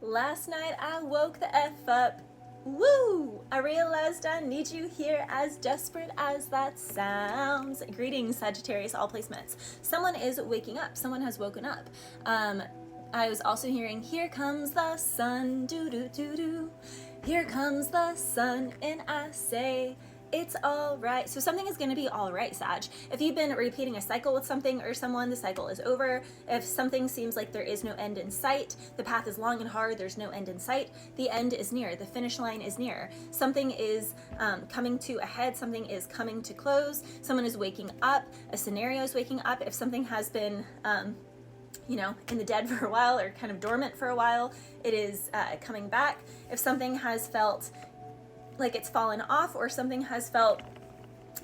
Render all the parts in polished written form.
Last night I woke the F up. Woo! I realized I need you here, as desperate as that sounds. Greetings, Sagittarius, all placements. Someone is waking up. Someone has woken up. I was also hearing, here comes the sun, do-do-do-do. Here comes the sun, and I say, it's all right. So something is going to be all right, Sag. If you've been repeating a cycle with something or someone, the cycle is over. If something seems like there is no end in sight, the path is long and hard, there's no end in sight, the end is near, the finish line is near. Something is coming to a head, something is coming to close, someone is waking up, a scenario is waking up. If something has been in the dead for a while or kind of dormant for a while, it is coming back. If something has felt like it's fallen off, or something has felt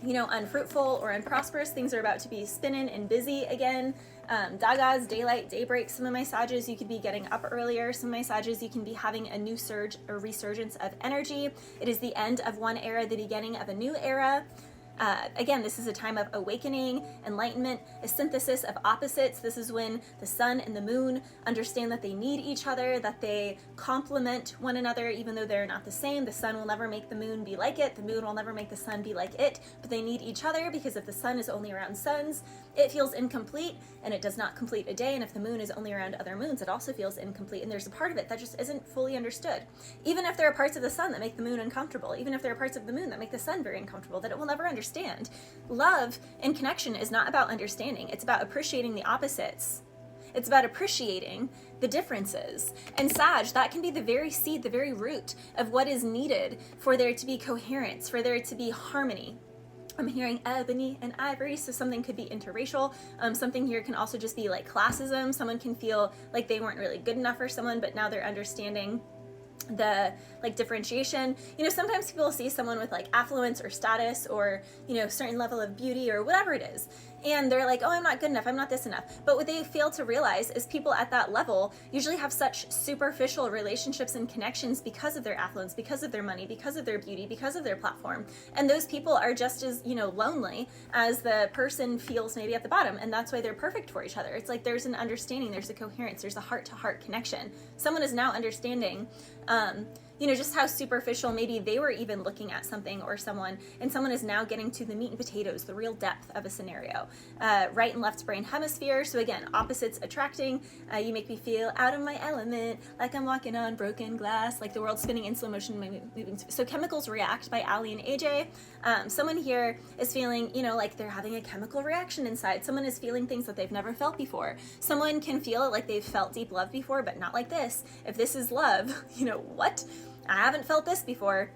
unfruitful or unprosperous, things are about to be spinning and busy again. Dagas, daylight, daybreak. Some of my Sages, you could be getting up earlier. Some of my Sages, you can be having a new surge or resurgence of energy. It is the end of one era, the beginning of a new era. Again, this is a time of awakening, enlightenment, a synthesis of opposites. This is when the sun and the moon understand that they need each other, that they complement one another, even though they're not the same. The sun will never make the moon be like it. The moon will never make the sun be like it, but they need each other, because if the sun is only around suns, it feels incomplete and it does not complete a day. And if the moon is only around other moons, it also feels incomplete. And there's a part of it that just isn't fully understood. Even if there are parts of the sun that make the moon uncomfortable, even if there are parts of the moon that make the sun very uncomfortable, that it will never understand. Love and connection is not about understanding. It's about appreciating the opposites. It's about appreciating the differences. And Sag, that can be the very seed, the very root of what is needed for there to be coherence, for there to be harmony. I'm hearing ebony and ivory, so something could be interracial. Something here can also just be like classism. Someone can feel like they weren't really good enough for someone, but now they're understanding the differentiation. Sometimes people see someone with affluence or status or certain level of beauty or whatever it is, and they're like, oh, I'm not good enough, I'm not this enough. But what they fail to realize is people at that level usually have such superficial relationships and connections because of their affluence, because of their money, because of their beauty, because of their platform. And those people are just as lonely as the person feels maybe at the bottom, and that's why they're perfect for each other. It's like there's an understanding, there's a coherence, there's a heart-to-heart connection. Someone is now understanding just how superficial maybe they were even looking at something or someone, and someone is now getting to the meat and potatoes, the real depth of a scenario. Right and left brain hemisphere. So again, opposites attracting. You make me feel out of my element, like I'm walking on broken glass, like the world's spinning in slow motion, moving. So Chemicals React by Ali and AJ. Someone here is feeling, like they're having a chemical reaction inside. Someone is feeling things that they've never felt before. Someone can feel like they've felt deep love before, but not like this. If this is love, what? I haven't felt this before.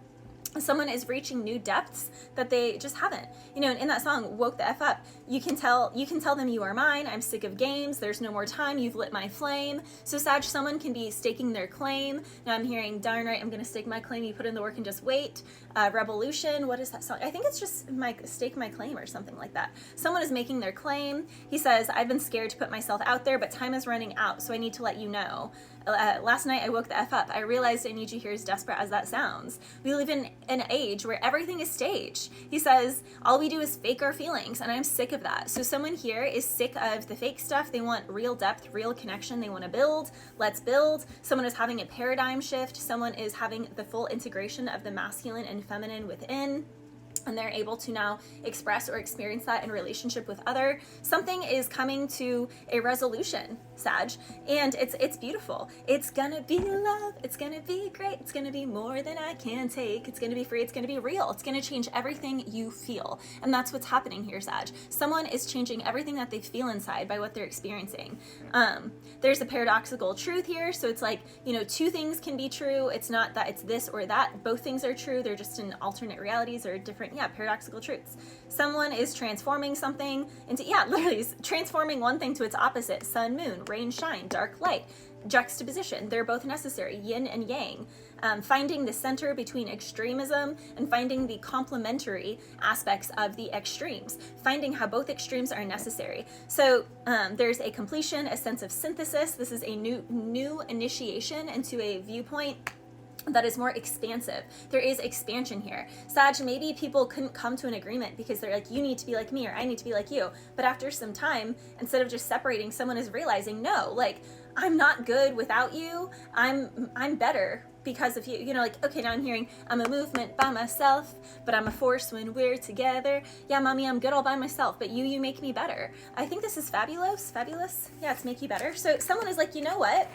Someone is reaching new depths that they just haven't. In that song, Woke the F Up, you can tell them you are mine, I'm sick of games, there's no more time, you've lit my flame. So Sag, someone can be staking their claim. Now I'm hearing, darn right, I'm gonna stake my claim, you put in the work and just wait. Revolution, what is that song? I think it's just stake my claim or something like that. Someone is making their claim. He says, I've been scared to put myself out there, but time is running out, so I need to let you know. Last night I woke the F up. I realized I need you here, as desperate as that sounds. We live in an age where everything is staged. He says, all we do is fake our feelings, and I'm sick of that. So someone here is sick of the fake stuff. They want real depth, real connection. They want to build. Let's build. Someone is having a paradigm shift. Someone is having the full integration of the masculine and feminine within, and they're able to now express or experience that in relationship with other. Something is coming to a resolution, Sag, and it's beautiful. It's gonna be love, it's gonna be great, it's gonna be more than I can take, it's gonna be free, it's gonna be real, it's gonna change everything you feel. And that's what's happening here, Sag. Someone is changing everything that they feel inside by what they're experiencing. There's a paradoxical truth here, so it's like, two things can be true. It's not that it's this or that. Both things are true. They're just in alternate realities or different, paradoxical truths. Someone is transforming something into, literally transforming one thing to its opposite. Sun, moon, rain, shine, dark, light, juxtaposition. They're both necessary, yin and yang. Finding the center between extremism and finding the complementary aspects of the extremes. Finding how both extremes are necessary. So there's a completion, a sense of synthesis. This is a new initiation into a viewpoint that is more expansive. There is expansion here. Sag, maybe people couldn't come to an agreement because they're like, you need to be like me or I need to be like you. But after some time, instead of just separating, someone is realizing, no, like I'm not good without you. I'm better because of you. You know, like, okay, now I'm hearing I'm a movement by myself, but I'm a force when we're together. Yeah, mommy, I'm good all by myself, but you make me better. I think this is fabulous. Yeah, it's make you better. So someone is like, you know what?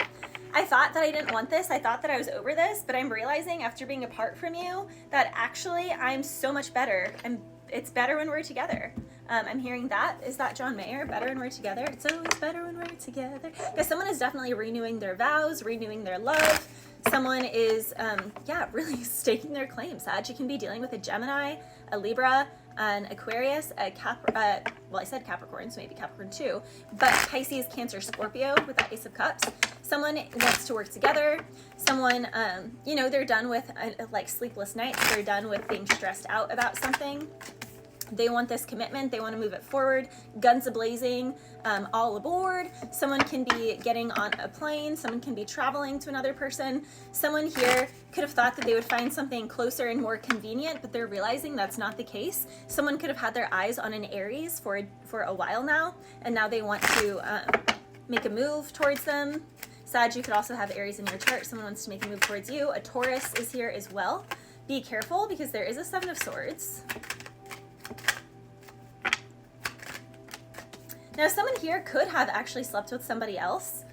I thought that I didn't want this. I thought that I was over this, but I'm realizing after being apart from you that actually I'm so much better, and it's better when we're together. I'm hearing that. Is that John Mayer? Better when we're together. It's always better when we're together. Because someone is definitely renewing their vows, renewing their love. Someone is, really staking their claim. Sag, you can be dealing with a Gemini, a Libra, an Aquarius, a I said Capricorn, so maybe Capricorn too, but Pisces, Cancer, Scorpio with that Ace of Cups. Someone wants to work together. Someone, they're done with like sleepless nights. They're done with being stressed out about something. They want this commitment. They want to move it forward. Guns a-blazing, all aboard. Someone can be getting on a plane. Someone can be traveling to another person. Someone here could have thought that they would find something closer and more convenient, but they're realizing that's not the case. Someone could have had their eyes on an Aries for a while now, and now they want to make a move towards them. Sag, you could also have Aries in your chart. Someone wants to make a move towards you. A Taurus is here as well. Be careful because there is a Seven of Swords. Now, someone here could have actually slept with somebody else,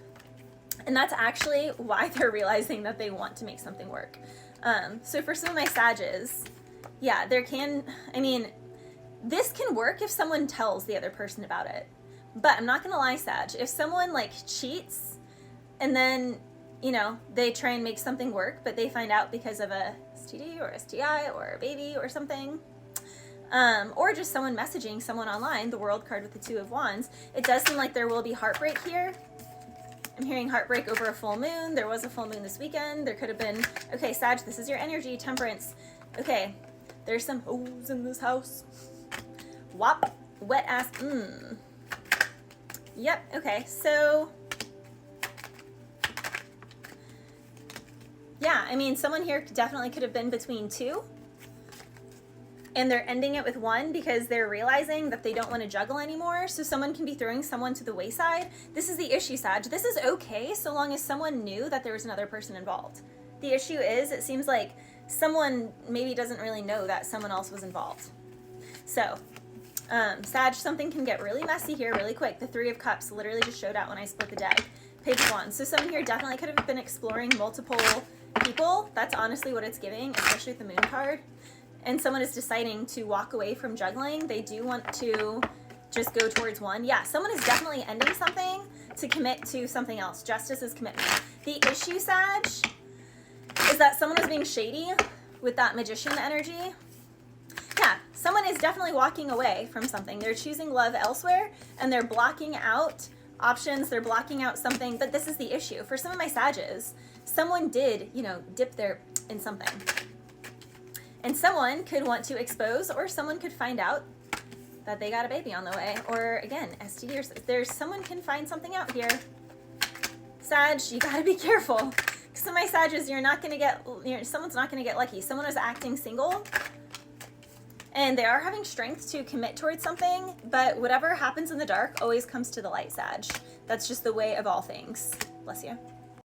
and that's actually why they're realizing that they want to make something work. So for some of my Sages, yeah, this can work if someone tells the other person about it. But I'm not gonna lie, Sag, if someone like cheats and then, they try and make something work, but they find out because of a STD or STI or a baby or something, or just someone messaging someone online, the World card with the Two of Wands, it does seem like there will be heartbreak here. I'm hearing heartbreak over a full moon. There was a full moon this weekend. There could have been, okay, Sag, this is your energy, Temperance. Okay, there's some hoes in this house. Wop, wet ass, Yep, okay, so, yeah, someone here definitely could have been between two, and they're ending it with one because they're realizing that they don't want to juggle anymore. So someone can be throwing someone to the wayside. This is the issue, Sag. This is okay so long as someone knew that there was another person involved. The issue is, it seems like someone maybe doesn't really know that someone else was involved. So, Sag, something can get really messy here really quick. The Three of Cups literally just showed out when I split the deck. Page of Wands. So someone here definitely could have been exploring multiple people. That's honestly what it's giving, especially with the Moon card. And someone is deciding to walk away from juggling. They do want to just go towards one. Yeah, someone is definitely ending something to commit to something else. Justice is commitment. The issue, Sag, is that someone is being shady with that Magician energy. Yeah, someone is definitely walking away from something. They're choosing love elsewhere, and they're blocking out options. They're blocking out something, but this is the issue. For some of my Sages, someone did, dip their in something. And someone could want to expose, or someone could find out that they got a baby on the way. Or again, STD, or someone can find something out here. Sag, you gotta be careful. Because some of my Sages, someone's not gonna get lucky. Someone is acting single, and they are having strength to commit towards something, but whatever happens in the dark always comes to the light, Sag. That's just the way of all things. Bless you.